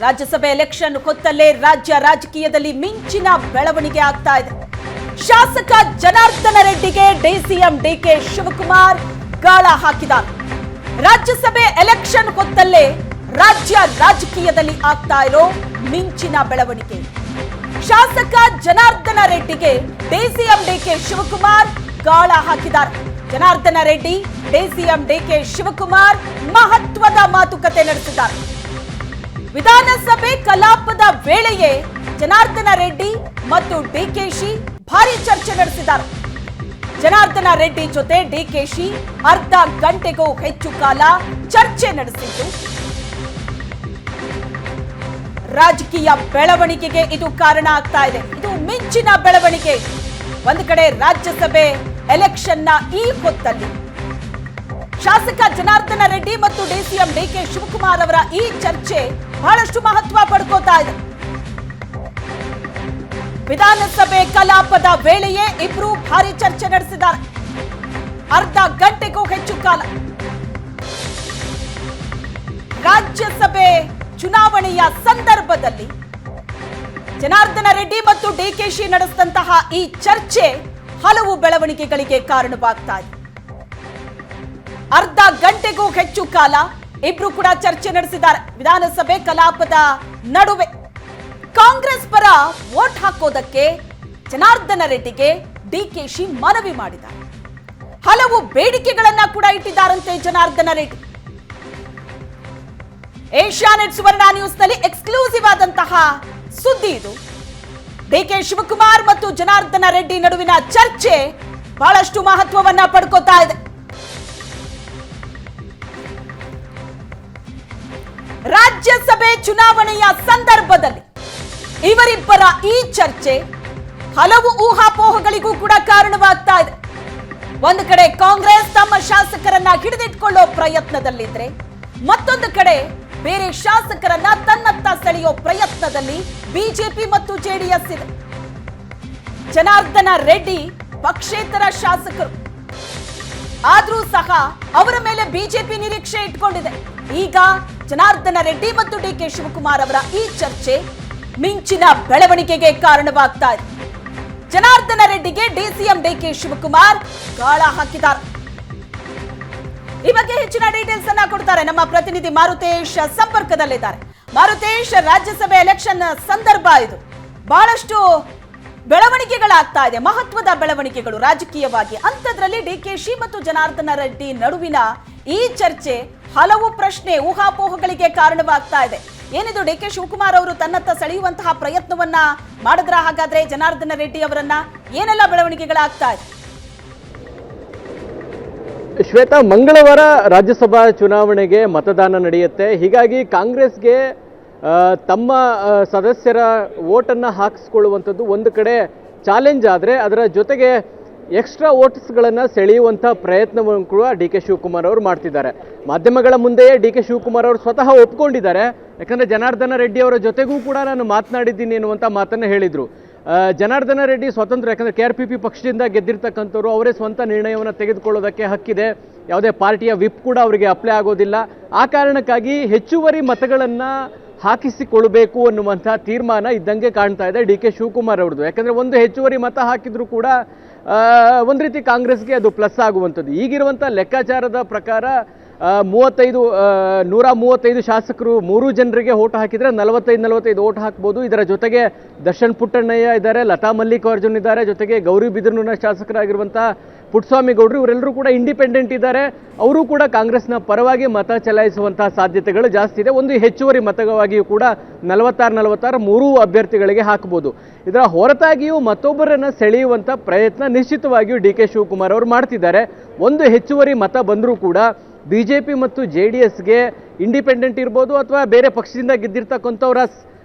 ರಾಜ್ಯಸಭೆ ಎಲೆಕ್ಷನ್ ಹೊತ್ತಲ್ಲೇ ರಾಜ್ಯ ರಾಜಕೀಯದಲ್ಲಿ ಮಿಂಚಿನ ಬೆಳವಣಿಗೆ ಆಗ್ತಾ ಇದೆ. ಶಾಸಕ ಜನಾರ್ದನ ರೆಡ್ಡಿಗೆ ಡಿಸಿಎಂ ಡಿಕೆ ಶಿವಕುಮಾರ್ ಗಾಳ ಹಾಕಿದ್ದಾರೆ. ರಾಜ್ಯಸಭೆ ಎಲೆಕ್ಷನ್ ಹೊತ್ತಲ್ಲೇ ರಾಜ್ಯ ರಾಜಕೀಯದಲ್ಲಿ ಆಗ್ತಾ ಇರೋ ಮಿಂಚಿನ ಬೆಳವಣಿಗೆ. ಶಾಸಕ ಜನಾರ್ದನ ರೆಡ್ಡಿಗೆ ಡಿಸಿಎಂ ಡಿಕೆ ಶಿವಕುಮಾರ್ ಗಾಳ ಹಾಕಿದ್ದಾರೆ. ಜನಾರ್ದನ ರೆಡ್ಡಿ ಡಿಸಿಎಂ ಡಿಕೆ ಶಿವಕುಮಾರ್ ಮಹತ್ವದ ಮಾತುಕತೆ ನಡೆಸಿದ್ದಾರೆ. ವಿಧಾನಸಭೆ ಕಲಾಪದ ವೇಳೆಯೇ ಜನಾರ್ದನ ರೆಡ್ಡಿ ಮತ್ತು ಡಿಕೆಶಿ ಭಾರಿ ಚರ್ಚೆ ನಡೆಸಿದ್ದಾರೆ. ಜನಾರ್ದನ ರೆಡ್ಡಿ ಜೊತೆ ಡಿಕೆಶಿ ಅರ್ಧ ಗಂಟೆಗೂ ಹೆಚ್ಚು ಕಾಲ ಚರ್ಚೆ ನಡೆಸಿದ್ದು, ರಾಜಕೀಯ ಬೆಳವಣಿಗೆಗೆ ಇದು ಕಾರಣ ಆಗ್ತಾ ಇದೆ. ಇದು ಮಿಂಚಿನ ಬೆಳವಣಿಗೆ. ಒಂದು ಕಡೆ ರಾಜ್ಯಸಭೆ ಎಲೆಕ್ಷನ್ನ ಈ ಹೊತ್ತಲ್ಲಿ ಶಾಸಕ ಜನಾರ್ದನ ರೆಡ್ಡಿ ಮತ್ತು ಡಿಸಿಎಂ ಡಿಕೆ ಶಿವಕುಮಾರ್ ಅವರ ಈ ಚರ್ಚೆ ಬಹಳಷ್ಟು ಮಹತ್ವ ಪಡ್ಕೋತಾ ಇದೆ. ವಿಧಾನಸಭೆ ಕಲಾಪದ ವೇಳೆಯೇ ಇಬ್ರು ಭಾರಿ ಚರ್ಚೆ ನಡೆಸಿದ್ದಾರೆ. ಅರ್ಧ ಗಂಟೆಗೂ ಹೆಚ್ಚು ಕಾಲ. ರಾಜ್ಯಸಭೆ ಚುನಾವಣೆಯ ಸಂದರ್ಭದಲ್ಲಿ ಜನಾರ್ದನ ರೆಡ್ಡಿ ಮತ್ತು ಡಿಕೆಶಿ ನಡೆಸಿದಂತಹ ಈ ಚರ್ಚೆ ಹಲವು ಬೆಳವಣಿಗೆಗಳಿಗೆ ಕಾರಣವಾಗ್ತಾ ಇದೆ. ಅರ್ಧ ಗಂಟೆಗೂ ಹೆಚ್ಚು ಕಾಲ ಇಬ್ರು ಕೂಡ ಚರ್ಚೆ ನಡೆಸಿದ್ದಾರೆ. ವಿಧಾನಸಭೆ ಕಲಾಪದ ನಡುವೆ ಕಾಂಗ್ರೆಸ್ ಪರ ವೋಟ್ ಹಾಕೋದಕ್ಕೆ ಜನಾರ್ದನ ರೆಡ್ಡಿಗೆ ಡಿಕೆಶಿ ಮನವಿ ಮಾಡಿದ್ದಾರೆ. ಹಲವು ಬೇಡಿಕೆಗಳನ್ನ ಕೂಡ ಇಟ್ಟಿದ್ದಾರಂತೆ ಜನಾರ್ದನ ರೆಡ್ಡಿ. ಏಷ್ಯಾನೆಟ್ ಸುವರ್ಣ ನ್ಯೂಸ್ ನಲ್ಲಿ ಎಕ್ಸ್ಕ್ಲೂಸಿವ್ ಆದಂತಹ ಸುದ್ದಿ ಇದು. ಡಿಕೆ ಶಿವಕುಮಾರ್ ಮತ್ತು ಜನಾರ್ದನ ರೆಡ್ಡಿ ನಡುವಿನ ಚರ್ಚೆ ಬಹಳಷ್ಟು ಮಹತ್ವವನ್ನ ಪಡ್ಕೋತಾ ಇದೆ. ರಾಜ್ಯಸಭೆ ಚುನಾವಣೆಯ ಸಂದರ್ಭದಲ್ಲಿ ಇವರಿಬ್ಬರ ಈ ಚರ್ಚೆ ಹಲವು ಊಹಾಪೋಹಗಳಿಗೂ ಕೂಡ ಕಾರಣವಾಗ್ತಾ ಇದೆ. ಒಂದು ಕಡೆ ಕಾಂಗ್ರೆಸ್ ತಮ್ಮ ಶಾಸಕರನ್ನ ಹಿಡಿದಿಟ್ಕೊಳ್ಳೋ ಪ್ರಯತ್ನದಲ್ಲಿದ್ರೆ, ಮತ್ತೊಂದು ಕಡೆ ಬೇರೆ ಶಾಸಕರನ್ನ ತನ್ನತ್ತ ಸೆಳೆಯೋ ಪ್ರಯತ್ನದಲ್ಲಿ ಬಿಜೆಪಿ ಮತ್ತು ಜೆಡಿಎಸ್ ಇದೆ. ಜನಾರ್ದನ ರೆಡ್ಡಿ ಪಕ್ಷೇತರ ಶಾಸಕರು ಆದ್ರೂ ಸಹ ಅವರ ಮೇಲೆ ಬಿಜೆಪಿ ನಿರೀಕ್ಷೆ ಇಟ್ಕೊಂಡಿದೆ. ಈಗ ಜನಾರ್ದನ ರೆಡ್ಡಿ ಮತ್ತು ಡಿಕೆ ಶಿವಕುಮಾರ್ ಅವರ ಈ ಚರ್ಚೆ ಮಿಂಚಿನ ಬೆಳವಣಿಗೆಗೆ ಕಾರಣವಾಗ್ತಾ ಇದೆ. ಜನಾರ್ದನ ರೆಡ್ಡಿಗೆ ಡಿಸಿಎಂ ಡಿಕೆ ಶಿವಕುಮಾರ್ ಗಾಳ ಹಾಕಿದ್ದಾರೆ. ಈ ಬಗ್ಗೆ ಹೆಚ್ಚಿನ ಡೀಟೇಲ್ಸ್ ಅನ್ನ ಕೊಡ್ತಾರೆ ನಮ್ಮ ಪ್ರತಿನಿಧಿ ಮಾರುತೇಶ್ ಸಂಪರ್ಕದಲ್ಲಿದ್ದಾರೆ. ಮಾರುತೇಶ್, ರಾಜ್ಯಸಭೆ ಎಲೆಕ್ಷನ್ ಸಂದರ್ಭ ಇದು. ಬಹಳಷ್ಟು ಬೆಳವಣಿಗೆಗಳಾಗ್ತಾ ಇದೆ, ಮಹತ್ವದ ಬೆಳವಣಿಗೆಗಳು ರಾಜಕೀಯವಾಗಿ. ಅಂಥದ್ರಲ್ಲಿ ಡಿಕೆಶಿ ಮತ್ತು ಜನಾರ್ದನ ರೆಡ್ಡಿ ನಡುವಿನ ಈ ಚರ್ಚೆ ಹಲವು ಪ್ರಶ್ನೆ, ಊಹಾಪೋಹಗಳಿಗೆ ಕಾರಣವಾಗ್ತಾ ಇದೆ. ಏನಿದು, ಡಿಕೆ ಶಿವಕುಮಾರ್ ಅವರು ತನ್ನತ್ತ ಸೆಳೆಯುವಂತಹ ಪ್ರಯತ್ನವನ್ನ ಮಾಡಿದ್ರ ಹಾಗಾದ್ರೆ ಜನಾರ್ದನ ರೆಡ್ಡಿ ಅವರನ್ನ? ಏನೆಲ್ಲ ಬೆಳವಣಿಗೆಗಳಾಗ್ತಾ ಇದೆ? ಶ್ವೇತಾ, ಮಂಗಳವಾರ ರಾಜ್ಯಸಭಾ ಚುನಾವಣೆಗೆ ಮತದಾನ ನಡೆಯುತ್ತೆ. ಹೀಗಾಗಿ ಕಾಂಗ್ರೆಸ್ಗೆ ತಮ್ಮ ಸದಸ್ಯರ ವೋಟನ್ನು ಹಾಕಿಸ್ಕೊಳ್ಳುವಂಥದ್ದು ಒಂದು ಕಡೆ ಚಾಲೆಂಜ್ ಆದರೆ, ಅದರ ಜೊತೆಗೆ ಎಕ್ಸ್ಟ್ರಾ ವೋಟ್ಸ್ಗಳನ್ನು ಸೆಳೆಯುವಂಥ ಪ್ರಯತ್ನವನ್ನು ಕೂಡ ಡಿ ಕೆ ಶಿವಕುಮಾರ್ ಅವರು ಮಾಡ್ತಿದ್ದಾರೆ. ಮಾಧ್ಯಮಗಳ ಮುಂದೆಯೇ ಡಿ ಕೆ ಶಿವಕುಮಾರ್ ಅವರು ಸ್ವತಃ ಒಪ್ಕೊಂಡಿದ್ದಾರೆ. ಯಾಕಂದರೆ ಜನಾರ್ದನ ರೆಡ್ಡಿ ಅವರ ಜೊತೆಗೂ ಕೂಡ ನಾನು ಮಾತನಾಡಿದ್ದೀನಿ ಎನ್ನುವಂಥ ಮಾತನ್ನು ಹೇಳಿದರು. ಜನಾರ್ದನ ರೆಡ್ಡಿ ಸ್ವತಂತ್ರ, ಯಾಕಂದರೆ KRPP ಪಕ್ಷದಿಂದ ಗೆದ್ದಿರ್ತಕ್ಕಂಥವ್ರು, ಅವರೇ ಸ್ವಂತ ನಿರ್ಣಯವನ್ನು ತೆಗೆದುಕೊಳ್ಳೋದಕ್ಕೆ ಹಕ್ಕಿದೆ. ಯಾವುದೇ ಪಾರ್ಟಿಯ ವಿಪ್ ಕೂಡ ಅವರಿಗೆ ಅಪ್ಲೈ ಆಗೋದಿಲ್ಲ. ಆ ಕಾರಣಕ್ಕಾಗಿ ಹೆಚ್ಚುವರಿ ಮತಗಳನ್ನು ಹಾಕಿಸಿಕೊಳ್ಬೇಕು ಅನ್ನುವಂಥ ತೀರ್ಮಾನ ಇದ್ದಂಗೆ ಕಾಣ್ತಾ ಇದೆ ಡಿ ಕೆ ಶಿವಕುಮಾರ್ ಅವ್ರದ್ದು. ಯಾಕಂದರೆ ಒಂದು ಹೆಚ್ಚುವರಿ ಮತ ಹಾಕಿದರೂ ಕೂಡ ಒಂದು ರೀತಿ ಕಾಂಗ್ರೆಸ್ಗೆ ಅದು ಪ್ಲಸ್ ಆಗುವಂಥದ್ದು. ಈಗಿರುವಂಥ ಲೆಕ್ಕಾಚಾರದ ಪ್ರಕಾರ 135 ಶಾಸಕರು 3 ಜನರಿಗೆ ಓಟ್ ಹಾಕಿದರೆ 45 ಓಟ್ ಹಾಕ್ಬೋದು. ಇದರ ಜೊತೆಗೆ ದರ್ಶನ್ ಪುಟ್ಟಣ್ಣಯ್ಯ ಇದ್ದಾರೆ, ಲತಾ ಮಲ್ಲಿಕಾರ್ಜುನ್ ಇದ್ದಾರೆ, ಜೊತೆಗೆ ಗೌರಿಬಿದನೂರಿನ ಶಾಸಕರಾಗಿರುವಂಥ ಪುಟ್ಟಸ್ವಾಮಿ ಗೌಡ್ರು, ಇವರೆಲ್ಲರೂ ಕೂಡ ಇಂಡಿಪೆಂಡೆಂಟ್ ಇದ್ದಾರೆ. ಅವರು ಕೂಡ ಕಾಂಗ್ರೆಸ್ನ ಪರವಾಗಿ ಮತ ಚಲಾಯಿಸುವಂತಹ ಸಾಧ್ಯತೆಗಳು ಜಾಸ್ತಿ ಇದೆ. ಒಂದು ಹೆಚ್ಚುವರಿ ಮತವಾಗಿಯೂ ಕೂಡ 46 3 ಅಭ್ಯರ್ಥಿಗಳಿಗೆ ಹಾಕಬಹುದು. ಇದರ ಹೊರತಾಗಿಯೂ ಮತ್ತೊಬ್ಬರನ್ನು ಸೆಳೆಯುವಂಥ ಪ್ರಯತ್ನ ನಿಶ್ಚಿತವಾಗಿಯೂ ಡಿ ಕೆ ಶಿವಕುಮಾರ್ ಅವರು ಮಾಡ್ತಿದ್ದಾರೆ. ಒಂದು ಹೆಚ್ಚುವರಿ ಮತ ಬಂದರೂ ಕೂಡ ಬಿಜೆಪಿ ಮತ್ತು JDSಗೆ ಇಂಡಿಪೆಂಡೆಂಟ್ ಇರ್ಬೋದು ಅಥವಾ ಬೇರೆ ಪಕ್ಷದಿಂದ ಗೆದ್ದಿರ್ತಕ್ಕಂಥವರ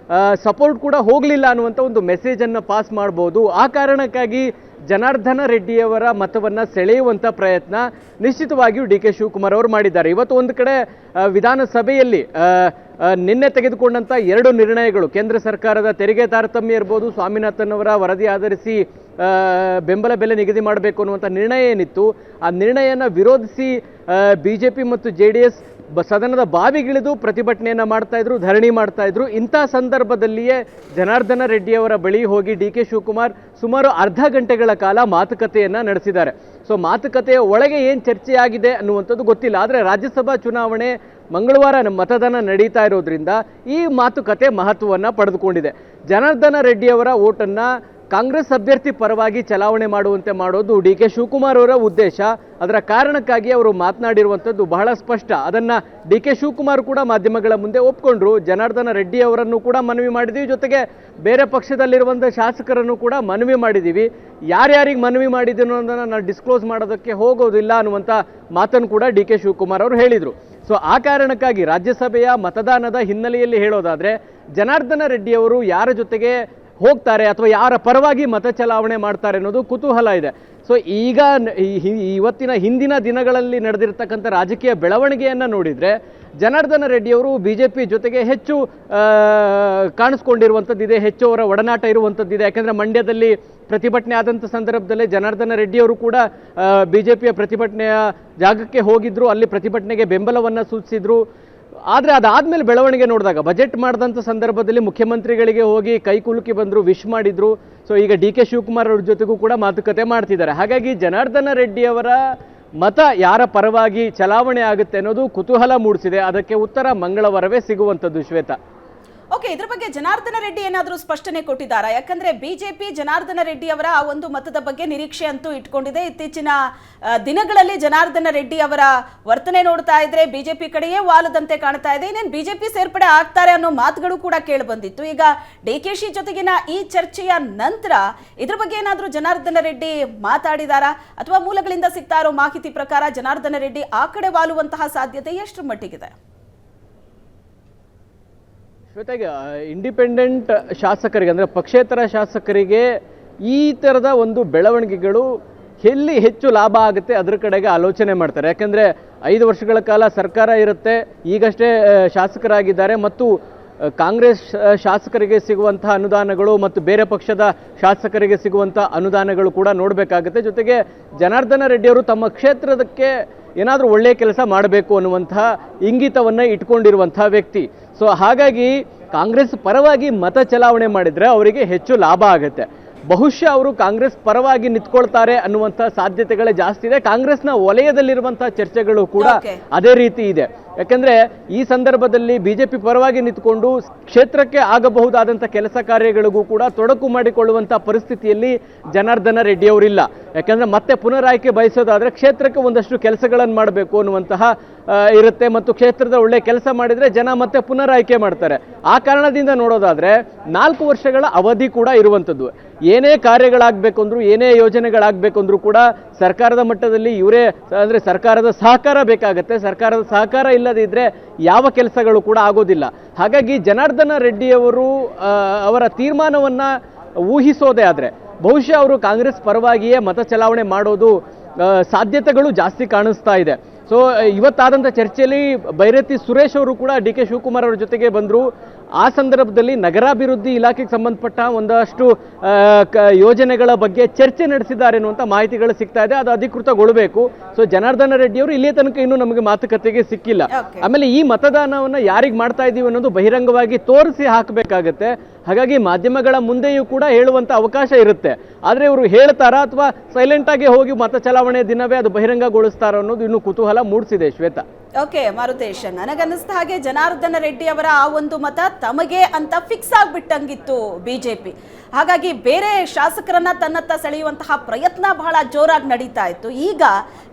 ಸಪೋರ್ಟ್ ಕೂಡ ಹೋಗಲಿಲ್ಲ ಅನ್ನುವಂಥ ಒಂದು ಮೆಸೇಜನ್ನು ಪಾಸ್ ಮಾಡ್ಬೋದು. ಆ ಕಾರಣಕ್ಕಾಗಿ ಜನಾರ್ದನ ರೆಡ್ಡಿಯವರ ಮತವನ್ನು ಸೆಳೆಯುವಂಥ ಪ್ರಯತ್ನ ನಿಶ್ಚಿತವಾಗಿಯೂ ಡಿ ಕೆ ಶಿವಕುಮಾರ್ ಅವರು ಮಾಡಿದ್ದಾರೆ. ಇವತ್ತು ಒಂದು ಕಡೆ ವಿಧಾನಸಭೆಯಲ್ಲಿ ನಿನ್ನೆ ತೆಗೆದುಕೊಂಡಂಥ 2 ನಿರ್ಣಯಗಳು, ಕೇಂದ್ರ ಸರ್ಕಾರದ ತೆರಿಗೆ ತಾರತಮ್ಯ ಇರ್ಬೋದು, ಸ್ವಾಮಿನಾಥನ್ ಅವರ ವರದಿ ಆಧರಿಸಿ ಬೆಂಬಲ ಬೆಲೆ ನಿಗದಿ ಮಾಡಬೇಕು ಅನ್ನುವಂಥ ನಿರ್ಣಯ ಏನಿತ್ತು, ಆ ನಿರ್ಣಯನ ವಿರೋಧಿಸಿ ಬಿಜೆಪಿ ಮತ್ತು JDS ಸದನದ ಬಾವಿಗಿಳಿದು ಪ್ರತಿಭಟನೆಯನ್ನು ಮಾಡ್ತಾ ಇದ್ರು, ಧರಣಿ ಮಾಡ್ತಾ ಇದ್ರು. ಇಂಥ ಸಂದರ್ಭದಲ್ಲಿಯೇ ಜನಾರ್ದನ ರೆಡ್ಡಿಯವರ ಬಳಿ ಹೋಗಿ ಡಿ ಕೆ ಶಿವಕುಮಾರ್ ಸುಮಾರು ಅರ್ಧ ಗಂಟೆಗಳ ಕಾಲ ಮಾತುಕತೆಯನ್ನು ನಡೆಸಿದ್ದಾರೆ. ಸೊ ಮಾತುಕತೆಯ ಒಳಗೆ ಏನು ಚರ್ಚೆ ಆಗಿದೆ ಅನ್ನುವಂಥದ್ದು ಗೊತ್ತಿಲ್ಲ. ಆದರೆ ರಾಜ್ಯಸಭಾ ಚುನಾವಣೆ ಮಂಗಳವಾರ ಮತದಾನ ನಡೀತಾ ಇರೋದ್ರಿಂದ ಈ ಮಾತುಕತೆ ಮಹತ್ವವನ್ನು ಪಡೆದುಕೊಂಡಿದೆ. ಜನಾರ್ದನ ರೆಡ್ಡಿಯವರ ಓಟನ್ನು ಕಾಂಗ್ರೆಸ್ ಅಭ್ಯರ್ಥಿ ಪರವಾಗಿ ಚಲಾವಣೆ ಮಾಡುವಂತೆ ಮಾಡೋದು ಡಿ ಕೆ ಶಿವಕುಮಾರ್ ಅವರ ಉದ್ದೇಶ. ಅದರ ಕಾರಣಕ್ಕಾಗಿ ಅವರು ಮಾತನಾಡಿರುವಂಥದ್ದು ಬಹಳ ಸ್ಪಷ್ಟ. ಅದನ್ನು ಡಿ ಕೆ ಶಿವಕುಮಾರ್ ಕೂಡ ಮಾಧ್ಯಮಗಳ ಮುಂದೆ ಒಪ್ಕೊಂಡ್ರು. ಜನಾರ್ದನ ರೆಡ್ಡಿ ಅವರನ್ನು ಕೂಡ ಮನವಿ ಮಾಡಿದ್ದೀವಿ, ಜೊತೆಗೆ ಬೇರೆ ಪಕ್ಷದಲ್ಲಿರುವಂಥ ಶಾಸಕರನ್ನು ಕೂಡ ಮನವಿ ಮಾಡಿದ್ದೀವಿ. ಯಾರ್ಯಾರಿಗೆ ಮನವಿ ಮಾಡಿದ್ದೀನೋ ಅನ್ನೋದನ್ನು ನಾನು ಡಿಸ್ಕ್ಲೋಸ್ ಮಾಡೋದಕ್ಕೆ ಹೋಗೋದಿಲ್ಲ ಅನ್ನುವಂಥ ಮಾತನ್ನು ಕೂಡ ಡಿ ಕೆ ಶಿವಕುಮಾರ್ ಅವರು ಹೇಳಿದರು. ಸೊ ಆ ಕಾರಣಕ್ಕಾಗಿ ರಾಜ್ಯಸಭೆಯ ಮತದಾನದ ಹಿನ್ನೆಲೆಯಲ್ಲಿ ಹೇಳೋದಾದರೆ ಜನಾರ್ದನ ರೆಡ್ಡಿಯವರು ಯಾರ ಜೊತೆಗೆ ಹೋಗ್ತಾರೆ ಅಥವಾ ಯಾರ ಪರವಾಗಿ ಮತ ಚಲಾವಣೆ ಮಾಡ್ತಾರೆ ಅನ್ನೋದು ಕುತೂಹಲ ಇದೆ. ಸೊ ಈಗ ಹಿಂದಿನ ದಿನಗಳಲ್ಲಿ ನಡೆದಿರ್ತಕ್ಕಂಥ ರಾಜಕೀಯ ಬೆಳವಣಿಗೆಯನ್ನು ನೋಡಿದರೆ ಜನಾರ್ದನ ರೆಡ್ಡಿಯವರು BJP ಜೊತೆಗೆ ಹೆಚ್ಚು ಕಾಣಿಸ್ಕೊಂಡಿರುವಂಥದ್ದಿದೆ, ಹೆಚ್ಚು ಅವರ ಒಡನಾಟ ಇರುವಂಥದ್ದಿದೆ. ಯಾಕೆಂದರೆ ಮಂಡ್ಯದಲ್ಲಿ ಪ್ರತಿಭಟನೆ ಆದಂಥ ಸಂದರ್ಭದಲ್ಲೇ ಜನಾರ್ದನ ರೆಡ್ಡಿಯವರು ಕೂಡ BJPಯ ಪ್ರತಿಭಟನೆಯ ಜಾಗಕ್ಕೆ ಹೋಗಿದ್ರು, ಅಲ್ಲಿ ಪ್ರತಿಭಟನೆಗೆ ಬೆಂಬಲವನ್ನು ಸೂಚಿಸಿದ್ರು. ಆದರೆ ಅದಾದಮೇಲೆ ಬೆಳವಣಿಗೆ ನೋಡಿದಾಗ ಬಜೆಟ್ ಮಾಡಿದಂಥ ಸಂದರ್ಭದಲ್ಲಿ ಮುಖ್ಯಮಂತ್ರಿಗಳಿಗೆ ಹೋಗಿ ಕೈ ಕುಲುಕಿ ಬಂದರು, ವಿಶ್ ಮಾಡಿದರು. ಸೊ ಈಗ ಡಿ ಕೆ ಶಿವಕುಮಾರ್ ಅವ್ರ ಜೊತೆಗೂ ಕೂಡ ಮಾತುಕತೆ ಮಾಡ್ತಿದ್ದಾರೆ. ಹಾಗಾಗಿ ಜನಾರ್ದನ ರೆಡ್ಡಿಯವರ ಮತ ಯಾರ ಪರವಾಗಿ ಚಲಾವಣೆ ಆಗುತ್ತೆ ಅನ್ನೋದು ಕುತೂಹಲ ಮೂಡಿಸಿದೆ. ಅದಕ್ಕೆ ಉತ್ತರ ಮಂಗಳವಾರವೇ ಸಿಗುವಂಥದ್ದು. ಶ್ವೇತಾ, ಓಕೆ, ಇದ್ರ ಬಗ್ಗೆ ಜನಾರ್ದನ ರೆಡ್ಡಿ ಏನಾದರೂ ಸ್ಪಷ್ಟನೆ ಕೊಟ್ಟಿದ್ದಾರಾ? ಯಾಕಂದ್ರೆ ಬಿಜೆಪಿ ಜನಾರ್ದನ ರೆಡ್ಡಿ ಅವರ ಆ ಒಂದು ಮತದ ಬಗ್ಗೆ ನಿರೀಕ್ಷೆ ಅಂತೂ ಇಟ್ಕೊಂಡಿದೆ. ಇತ್ತೀಚಿನ ದಿನಗಳಲ್ಲಿ ಜನಾರ್ದನ ರೆಡ್ಡಿ ಅವರ ವರ್ತನೆ ನೋಡ್ತಾ ಇದ್ರೆ ಬಿಜೆಪಿ ಕಡೆಯೇ ವಾಲದಂತೆ ಕಾಣ್ತಾ ಇದೆ. ಇನ್ನೇನು ಬಿಜೆಪಿ ಸೇರ್ಪಡೆ ಆಗ್ತಾರೆ ಅನ್ನೋ ಮಾತುಗಳು ಕೂಡ ಕೇಳಿ ಬಂದಿತ್ತು. ಈಗ DKಶಿ ಜೊತೆಗಿನ ಈ ಚರ್ಚೆಯ ನಂತರ ಇದ್ರ ಬಗ್ಗೆ ಏನಾದರೂ ಜನಾರ್ದನ ರೆಡ್ಡಿ ಮಾತಾಡಿದಾರಾ? ಅಥವಾ ಮೂಲಗಳಿಂದ ಸಿಗ್ತಾ ಇರೋ ಮಾಹಿತಿ ಪ್ರಕಾರ ಜನಾರ್ದನ ರೆಡ್ಡಿ ಆ ಕಡೆ ವಾಲುವಂತಹ ಸಾಧ್ಯತೆ ಎಷ್ಟರ ಮಟ್ಟಿಗಿದೆ? ಜೊತೆಗೆ ಇಂಡಿಪೆಂಡೆಂಟ್ ಶಾಸಕರಿಗೆ ಅಂದರೆ ಪಕ್ಷೇತರ ಶಾಸಕರಿಗೆ ಈ ಥರದ ಒಂದು ಬೆಳವಣಿಗೆಗಳು ಎಲ್ಲಿ ಹೆಚ್ಚು ಲಾಭ ಆಗುತ್ತೆ ಅದರ ಕಡೆಗೆ ಆಲೋಚನೆ ಮಾಡ್ತಾರೆ. ಯಾಕೆಂದರೆ 5 ವರ್ಷಗಳ ಕಾಲ ಸರ್ಕಾರ ಇರುತ್ತೆ, ಈಗಷ್ಟೇ ಶಾಸಕರಾಗಿದ್ದಾರೆ ಮತ್ತು ಕಾಂಗ್ರೆಸ್ ಶಾಸಕರಿಗೆ ಸಿಗುವಂತಹ ಅನುದಾನಗಳು ಮತ್ತು ಬೇರೆ ಪಕ್ಷದ ಶಾಸಕರಿಗೆ ಸಿಗುವಂಥ ಅನುದಾನಗಳು ಕೂಡ ನೋಡಬೇಕಾಗುತ್ತೆ. ಜೊತೆಗೆ ಜನಾರ್ದನ ರೆಡ್ಡಿಯವರು ತಮ್ಮ ಕ್ಷೇತ್ರದಕ್ಕೆ ಏನಾದರೂ ಒಳ್ಳೆಯ ಕೆಲಸ ಮಾಡಬೇಕು ಅನ್ನುವಂತಹ ಇಂಗಿತವನ್ನು ಇಟ್ಕೊಂಡಿರುವಂಥ ವ್ಯಕ್ತಿ. ಸೊ ಹಾಗಾಗಿ ಕಾಂಗ್ರೆಸ್ ಪರವಾಗಿ ಮತ ಚಲಾವಣೆ ಮಾಡಿದರೆ ಅವರಿಗೆ ಹೆಚ್ಚು ಲಾಭ ಆಗುತ್ತೆ. ಬಹುಶಃ ಅವರು ಕಾಂಗ್ರೆಸ್ ಪರವಾಗಿ ನಿಂತ್ಕೊಳ್ತಾರೆ ಅನ್ನುವಂಥ ಸಾಧ್ಯತೆಗಳೇ ಜಾಸ್ತಿ ಇದೆ. ಕಾಂಗ್ರೆಸ್ನ ವಲಯದಲ್ಲಿರುವಂಥ ಚರ್ಚೆಗಳು ಕೂಡ ಅದೇ ರೀತಿ ಇದೆ. ಯಾಕೆಂದರೆ ಈ ಸಂದರ್ಭದಲ್ಲಿ BJP ಪರವಾಗಿ ನಿಂತ್ಕೊಂಡು ಕ್ಷೇತ್ರಕ್ಕೆ ಆಗಬಹುದಾದಂಥ ಕೆಲಸ ಕಾರ್ಯಗಳಿಗೂ ಕೂಡ ತೊಡಕು ಮಾಡಿಕೊಳ್ಳುವಂಥ ಪರಿಸ್ಥಿತಿಯಲ್ಲಿ ಜನಾರ್ದನ ರೆಡ್ಡಿ ಅವರಿಲ್ಲ. ಯಾಕೆಂದರೆ ಮತ್ತೆ ಪುನರಾಯ್ಕೆ ಬಯಸೋದಾದರೆ ಕ್ಷೇತ್ರಕ್ಕೆ ಒಂದಷ್ಟು ಕೆಲಸಗಳನ್ನು ಮಾಡಬೇಕು ಅನ್ನುವಂತಹ ಇರುತ್ತೆ ಮತ್ತು ಕ್ಷೇತ್ರದ ಒಳ್ಳೆ ಕೆಲಸ ಮಾಡಿದರೆ ಜನ ಮತ್ತೆ ಪುನರಾಯ್ಕೆ ಮಾಡ್ತಾರೆ. ಆ ಕಾರಣದಿಂದ ನೋಡೋದಾದರೆ 4 ವರ್ಷಗಳ ಅವಧಿ ಕೂಡ ಇರುವಂಥದ್ದು. ಏನೇ ಕಾರ್ಯಗಳಾಗಬೇಕು ಅಂದರೂ ಏನೇ ಯೋಜನೆಗಳಾಗಬೇಕು ಅಂದರೂ ಕೂಡ ಸರ್ಕಾರದ ಮಟ್ಟದಲ್ಲಿ ಇವರೇ ಅಂದರೆ ಸರ್ಕಾರದ ಸಹಕಾರ ಬೇಕಾಗುತ್ತೆ. ಸರ್ಕಾರದ ಸಹಕಾರ ಇಲ್ಲದಿದ್ದರೆ ಯಾವ ಕೆಲಸಗಳು ಕೂಡ ಆಗೋದಿಲ್ಲ. ಹಾಗಾಗಿ ಜನಾರ್ದನ ರೆಡ್ಡಿಯವರು ಅವರ ತೀರ್ಮಾನವನ್ನು ಊಹಿಸೋದೇ ಆದರೆ ಬಹುಶಃ ಅವರು ಕಾಂಗ್ರೆಸ್ ಪರವಾಗಿಯೇ ಮತ ಚಲಾವಣೆ ಮಾಡೋದು ಸಾಧ್ಯತೆಗಳು ಜಾಸ್ತಿ ಕಾಣಿಸ್ತಾ ಇದೆ. ಸೊ ಇವತ್ತಾದಂಥ ಚರ್ಚೆಯಲ್ಲಿ ಬೈರತಿ ಸುರೇಶ್ ಅವರು ಕೂಡ ಡಿ ಕೆ ಶಿವಕುಮಾರ್ ಅವರ ಜೊತೆಗೆ ಬಂದರು. ಆ ಸಂದರ್ಭದಲ್ಲಿ ನಗರಾಭಿವೃದ್ಧಿ ಇಲಾಖೆಗೆ ಸಂಬಂಧಪಟ್ಟ ಒಂದಷ್ಟು ಯೋಜನೆಗಳ ಬಗ್ಗೆ ಚರ್ಚೆ ನಡೆಸಿದ್ದಾರೆ ಅನ್ನುವಂಥ ಮಾಹಿತಿಗಳು ಸಿಗ್ತಾ ಇದೆ. ಅದು ಅಧಿಕೃತಗೊಳ್ಳಬೇಕು. ಸೊ ಜನಾರ್ದನ ರೆಡ್ಡಿ ಅವರು ಇಲ್ಲಿಯ ತನಕ ಇನ್ನೂ ನಮಗೆ ಮಾತುಕತೆಗೆ ಸಿಕ್ಕಿಲ್ಲ. ಆಮೇಲೆ ಈ ಮತದಾನವನ್ನು ಯಾರಿಗೆ ಮಾಡ್ತಾ ಇದ್ದೀವಿ ಅನ್ನೋದು ಬಹಿರಂಗವಾಗಿ ತೋರಿಸಿ ಹಾಕಬೇಕಾಗತ್ತೆ. ಹಾಗಾಗಿ ಮಾಧ್ಯಮಗಳ ಮುಂದೆಯೂ ಕೂಡ ಹೇಳುವಂಥ ಅವಕಾಶ ಇರುತ್ತೆ. ಆದರೆ ಇವರು ಹೇಳ್ತಾರಾ ಅಥವಾ ಸೈಲೆಂಟಾಗಿ ಹೋಗಿ ಮತ ಚಲಾವಣೆ ದಿನವೇ ಅದು ಬಹಿರಂಗಗೊಳಿಸ್ತಾರೋ ಅನ್ನೋದು ಇನ್ನೂ ಕುತೂಹಲ ಮೂಡಿಸಿದೆ. ಶ್ವೇತಾ, ಓಕೆ ಮಾರುತೇಶ್, ನನಗನ್ನಿಸ್ತ ಹಾಗೆ ಜನಾರ್ದನ ರೆಡ್ಡಿ ಅವರ ಆ ಒಂದು ಮತ ತಮಗೆ ಅಂತ ಫಿಕ್ಸ್ ಆಗ್ಬಿಟ್ಟಂಗಿತ್ತು BJP. ಹಾಗಾಗಿ ಬೇರೆ ಶಾಸಕರನ್ನ ತನ್ನತ್ತ ಸೆಳೆಯುವಂತಹ ಪ್ರಯತ್ನ ಬಹಳ ಜೋರಾಗಿ ನಡೀತಾ ಇತ್ತು. ಈಗ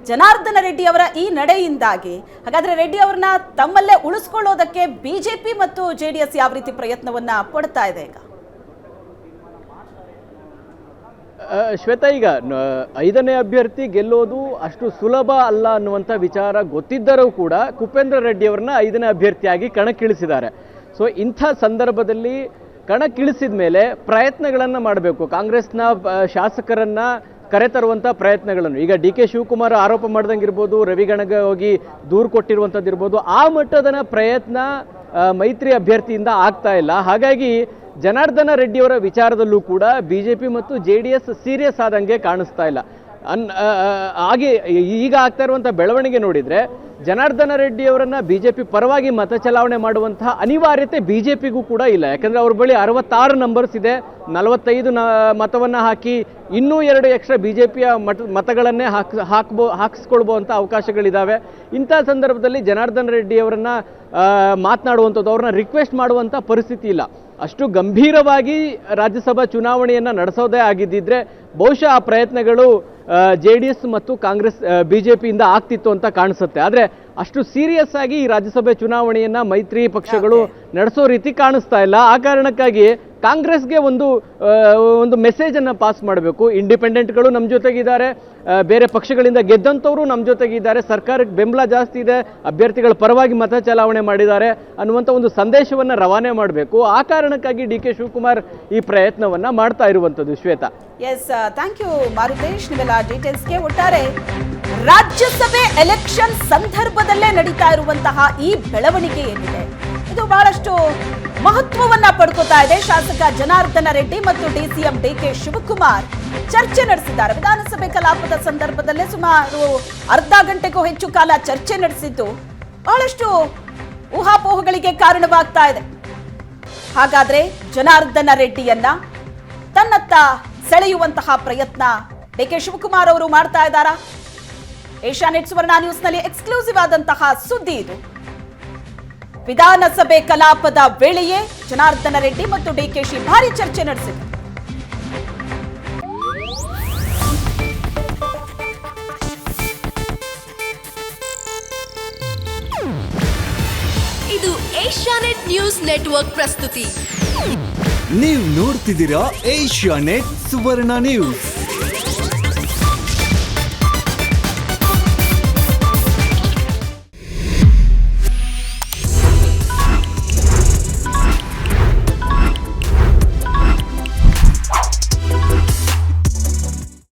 ಜನಾರ್ದನ ರೆಡ್ಡಿ ಅವರ ಈ ನಡೆಯಿಂದಾಗಿ ಹಾಗಾದ್ರೆ ರೆಡ್ಡಿ ಅವ್ರನ್ನ ತಮ್ಮಲ್ಲೇ ಉಳಿಸ್ಕೊಳ್ಳೋದಕ್ಕೆ BJP ಮತ್ತು JDS ಯಾವ ರೀತಿ ಪ್ರಯತ್ನವನ್ನ ಪಡ್ತಾ ಇದೆ ಈಗ? ಶ್ವೇತಾ, ಈಗ 5ನೇ ಅಭ್ಯರ್ಥಿ ಗೆಲ್ಲೋದು ಅಷ್ಟು ಸುಲಭ ಅಲ್ಲ ಅನ್ನುವಂಥ ವಿಚಾರ ಗೊತ್ತಿದ್ದರೂ ಕೂಡ ಕುಪೇಂದ್ರ ರೆಡ್ಡಿ ಅವರನ್ನ 5ನೇ ಅಭ್ಯರ್ಥಿಯಾಗಿ ಕಣಕ್ಕಿಳಿಸಿದ್ದಾರೆ. ಸೊ ಇಂಥ ಸಂದರ್ಭದಲ್ಲಿ ಕಣಕ್ಕಿಳಿಸಿದ ಮೇಲೆ ಪ್ರಯತ್ನಗಳನ್ನು ಮಾಡಬೇಕು. ಕಾಂಗ್ರೆಸ್ನ ಶಾಸಕರನ್ನ ಕರೆತರುವಂಥ ಪ್ರಯತ್ನಗಳನ್ನು ಈಗ ಡಿ ಕೆ ಶಿವಕುಮಾರ್ ಆರೋಪ ಮಾಡ್ದಂಗಿರ್ಬೋದು, ರವಿಗಣಗೆ ಹೋಗಿ ದೂರು ಕೊಟ್ಟಿರುವಂಥದ್ದಿರ್ಬೋದು, ಆ ಮಟ್ಟದ ಪ್ರಯತ್ನ ಮೈತ್ರಿ ಅಭ್ಯರ್ಥಿಯಿಂದ ಆಗ್ತಾ ಇಲ್ಲ. ಹಾಗಾಗಿ ಜನಾರ್ದನ ರೆಡ್ಡಿಯವರ ವಿಚಾರದಲ್ಲೂ ಕೂಡ BJP ಮತ್ತು JDS ಸೀರಿಯಸ್ ಆದಂಗೆ ಕಾಣಿಸ್ತಾ ಇಲ್ಲ. ಹಾಗೆ ಈಗ ಆಗ್ತಾ ಇರುವಂಥ ಬೆಳವಣಿಗೆ ನೋಡಿದರೆ ಜನಾರ್ದನ ರೆಡ್ಡಿ ಅವರನ್ನ ಬಿಜೆಪಿ ಪರವಾಗಿ ಮತ ಚಲಾವಣೆ ಮಾಡುವಂತಹ ಅನಿವಾರ್ಯತೆ ಬಿಜೆಪಿಗೂ ಕೂಡ ಇಲ್ಲ. ಯಾಕಂದ್ರೆ ಅವ್ರ ಬಳಿ 66 ನಂಬರ್ಸ್ ಇದೆ, 45 ಮತವನ್ನ ಹಾಕಿ ಇನ್ನೂ 2 ಎಕ್ಸ್ಟ್ರಾ ಬಿಜೆಪಿಯ ಮತಗಳನ್ನೇ ಹಾಕಿಸ್ಕೊಳ್ಬಹುವಂಥ ಅವಕಾಶಗಳಿದ್ದಾವೆ. ಇಂಥ ಸಂದರ್ಭದಲ್ಲಿ ಜನಾರ್ದನ ರೆಡ್ಡಿ ಅವರನ್ನ ಮಾತನಾಡುವಂಥದ್ದು, ಅವ್ರನ್ನ ರಿಕ್ವೆಸ್ಟ್ ಮಾಡುವಂಥ ಪರಿಸ್ಥಿತಿ ಇಲ್ಲ. ಅಷ್ಟು ಗಂಭೀರವಾಗಿ ರಾಜ್ಯಸಭಾ ಚುನಾವಣೆಯನ್ನು ನಡೆಸೋದೇ ಆಗಿದ್ದಿದ್ರೆ ಬಹುಶಃ ಆ ಪ್ರಯತ್ನಗಳು JDS ಮತ್ತು ಕಾಂಗ್ರೆಸ್ BJPಯಿಂದ ಆಗ್ತಿತ್ತು ಅಂತ ಕಾಣಿಸುತ್ತೆ. ಆದರೆ ಅಷ್ಟು ಸೀರಿಯಸ್ ಆಗಿ ಈ ರಾಜ್ಯಸಭೆ ಚುನಾವಣೆಯನ್ನ ಮೈತ್ರಿ ಪಕ್ಷಗಳು ನಡೆಸೋ ರೀತಿ ಕಾಣಿಸ್ತಾ ಇಲ್ಲ. ಆ ಕಾರಣಕ್ಕಾಗಿ ಕಾಂಗ್ರೆಸ್ಗೆ ಒಂದು ಮೆಸೇಜನ್ನು ಪಾಸ್ ಮಾಡಬೇಕು. ಇಂಡಿಪೆಂಡೆಂಟ್ಗಳು ನಮ್ಮ ಜೊತೆಗಿದ್ದಾರೆ, ಬೇರೆ ಪಕ್ಷಗಳಿಂದ ಗೆದ್ದಂಥವರು ನಮ್ಮ ಜೊತೆಗಿದ್ದಾರೆ, ಸರ್ಕಾರಕ್ಕೆ ಬೆಂಬಲ ಜಾಸ್ತಿ ಇದೆ, ಅಭ್ಯರ್ಥಿಗಳ ಪರವಾಗಿ ಮತ ಚಲಾವಣೆ ಮಾಡಿದ್ದಾರೆ ಅನ್ನುವಂಥ ಒಂದು ಸಂದೇಶವನ್ನು ರವಾನೆ ಮಾಡಬೇಕು. ಆ ಕಾರಣಕ್ಕಾಗಿ DK ಶಿವಕುಮಾರ್ ಈ ಪ್ರಯತ್ನವನ್ನು ಮಾಡ್ತಾ ಇರುವಂಥದ್ದು. Shweta, yes, thank you Maruthesh, ನಿಮ್ಮೆಲ್ಲ ಡೀಟೇಲ್ಸ್ಗೆ. ಒಟ್ಟಾರೆ ರಾಜ್ಯಸಭೆ ಎಲೆಕ್ಷನ್ ಸಂದರ್ಭದಲ್ಲೇ ನಡೀತಾ ಇರುವಂತಹ ಈ ಬೆಳವಣಿಗೆ ಏನಿದೆ ಇದು ಬಹಳಷ್ಟು ಮಹತ್ವವನ್ನ ಪಡ್ಕೋತಾ ಇದೆ. ಶಾಸಕ ಜನಾರ್ದನ ರೆಡ್ಡಿ ಮತ್ತು DCM DK ಶಿವಕುಮಾರ್ ಚರ್ಚೆ ನಡೆಸಿದ್ದಾರೆ. ವಿಧಾನಸಭೆ ಕಲಾಪದ ಸಂದರ್ಭದಲ್ಲೇ ಸುಮಾರು ಅರ್ಧ ಗಂಟೆಗೂ ಹೆಚ್ಚು ಕಾಲ ಚರ್ಚೆ ನಡೆಸಿದ್ದು ಬಹಳಷ್ಟು ಊಹಾಪೋಹಗಳಿಗೆ ಕಾರಣವಾಗ್ತಾ ಇದೆ. ಹಾಗಾದ್ರೆ ಜನಾರ್ದನ ರೆಡ್ಡಿಯನ್ನ ತನ್ನತ್ತ ಸೆಳೆಯುವಂತಹ ಪ್ರಯತ್ನ DK ಶಿವಕುಮಾರ್ ಅವರು ಮಾಡ್ತಾ ಇದ್ದಾರಾ? ಏಷ್ಯಾನೆಟ್ ಸುವರ್ಣ ನ್ಯೂಸ್ ನಲ್ಲಿ ಎಕ್ಸ್ಕ್ಲೂಸಿವ್ ಆದಂತಹ ಸುದ್ದಿ ಇದು. ವಿಧಾನಸಭೆ ಕಲಾಪದ ವೇಳೆಯೇ ಜನಾರ್ದನ ರೆಡ್ಡಿ ಮತ್ತು DKಶಿ ಭಾರಿ ಚರ್ಚೆ ನಡೆಸಿದರು. ಇದು ಏಷ್ಯಾನೆಟ್ ನ್ಯೂಸ್ ನೆಟ್ವರ್ಕ್ ಪ್ರಸ್ತುತಿ. ನೀವು ನೋಡ್ತಿದ್ದೀರಾ ಏಷ್ಯಾನೆಟ್ ಸುವರ್ಣ ನ್ಯೂಸ್.